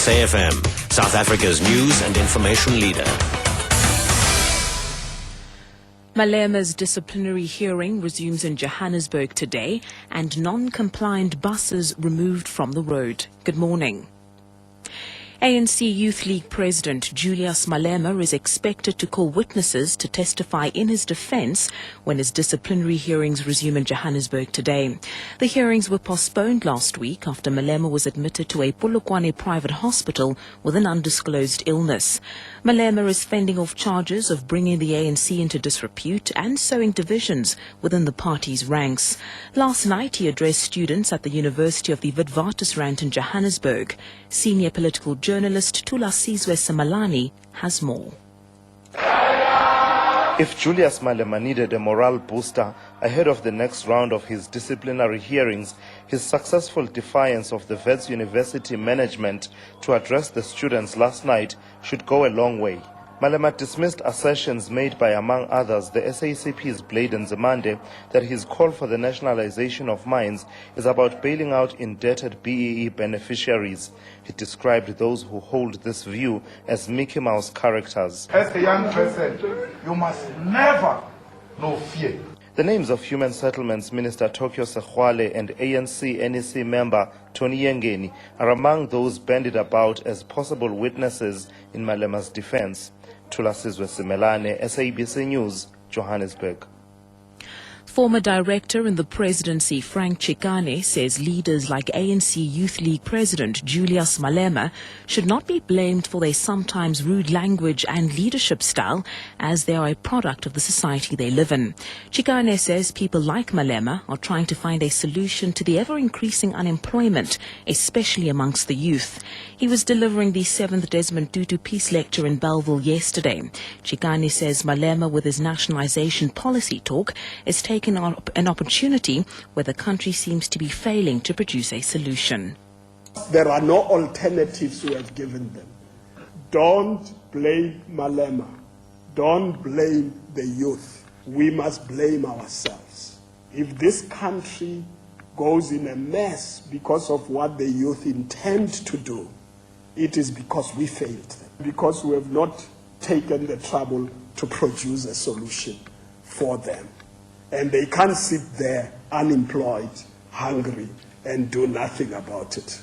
Safm8am, South Africa's news and information leader. Malema's disciplinary hearing resumes in Johannesburg today and non-compliant buses removed from the road. Good morning. ANC Youth League President Julius Malema is expected to call witnesses to testify in his defense when his disciplinary hearings resume in Johannesburg today. The hearings were postponed last week after Malema was admitted to a Polokwane private hospital with an undisclosed illness. Malema is fending off charges of bringing the ANC into disrepute and sowing divisions within the party's ranks. Last night he addressed students at the University of the Witwatersrand in Johannesburg. Senior political journalist Tulasizwe Simalani has more. If Julius Malema needed a morale booster ahead of the next round of his disciplinary hearings, his successful defiance of the Wits University management to address the students last night should go a long way. Malema dismissed assertions made by, among others, the SACP's Blade Nzimande that his call for the nationalization of mines is about bailing out indebted BEE beneficiaries. He described those who hold this view as Mickey Mouse characters. As a young person, you must never know fear. The names of Human Settlements Minister Tokyo Sexwale and ANC NEC member Tony Yengeni are among those bandied about as possible witnesses in Malema's defense. Tulasizwe Simelane, SABC News, Johannesburg. Former director in the presidency Frank Chikane says leaders like ANC Youth League President Julius Malema should not be blamed for their sometimes rude language and leadership style, as they are a product of the society they live in. Chikane says people like Malema are trying to find a solution to the ever-increasing unemployment, especially amongst the youth. He was delivering the 7th Desmond Tutu Peace Lecture in Bellville yesterday. Chikane says Malema, with his nationalization policy talk, is taking an opportunity where the country seems to be failing to produce a solution. There are no alternatives we have given them. Don't blame Malema. Don't blame the youth. We must blame ourselves. If this country goes in a mess because of what the youth intend to do, it is because we failed them, because we have not taken the trouble to produce a solution for them. And they can't sit there unemployed, hungry, and do nothing about it.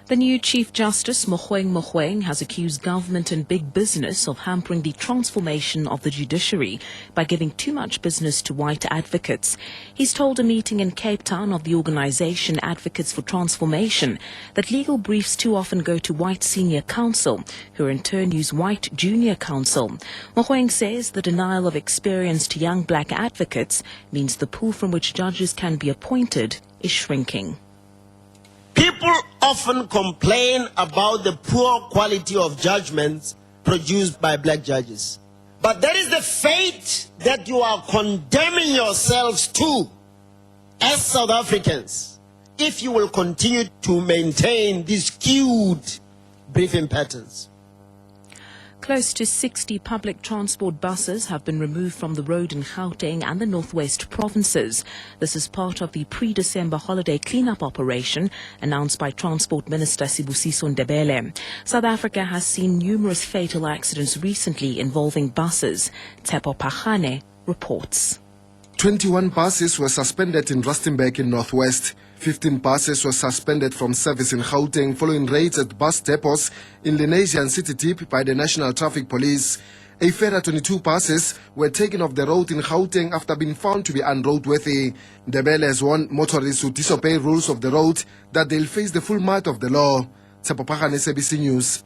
The new Chief Justice, Mogoeng, has accused government and big business of hampering the transformation of the judiciary by giving too much business to white advocates. He's told a meeting in Cape Town of the organization Advocates for Transformation that legal briefs too often go to white senior counsel, who in turn use white junior counsel. Mogoeng says the denial of experience to young black advocates means the pool from which judges can be appointed is shrinking. People often complain about the poor quality of judgments produced by black judges. But that is the fate that you are condemning yourselves to as South Africans if you will continue to maintain these skewed briefing patterns. Close to 60 public transport buses have been removed from the road in Gauteng and the northwest provinces. This is part of the pre-December holiday cleanup operation announced by Transport Minister Sibusiso Ndebele. South Africa has seen numerous fatal accidents recently involving buses. Tsepo Pachane reports. 21 buses were suspended in Rustenburg in northwest. 15 buses were suspended from service in Gauteng following raids at bus depots in Lenasia and City Deep by the National Traffic Police. A further 22 buses were taken off the road in Gauteng after being found to be unroadworthy. Ndebele has warned motorists who disobey rules of the road that they'll face the full might of the law. Tsepopakane, SABC News.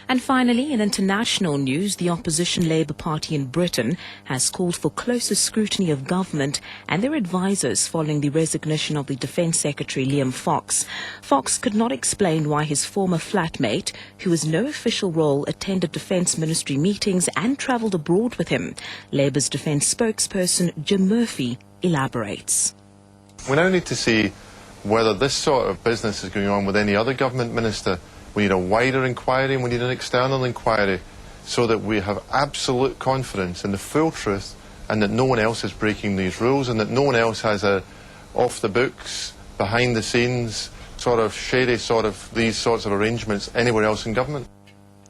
And finally, in international news, the opposition Labour Party in Britain has called for closer scrutiny of government and their advisers following the resignation of the Defence Secretary Liam Fox. Fox could not explain why his former flatmate, who has no official role, attended Defence Ministry meetings and travelled abroad with him. Labour's Defence spokesperson Jim Murphy elaborates. We now need to see whether this sort of business is going on with any other government minister. We need a wider inquiry and we need an external inquiry so that we have absolute confidence in the full truth and that no one else is breaking these rules and that no one else has a off the books, behind the scenes sort of shady these sorts of arrangements anywhere else in government.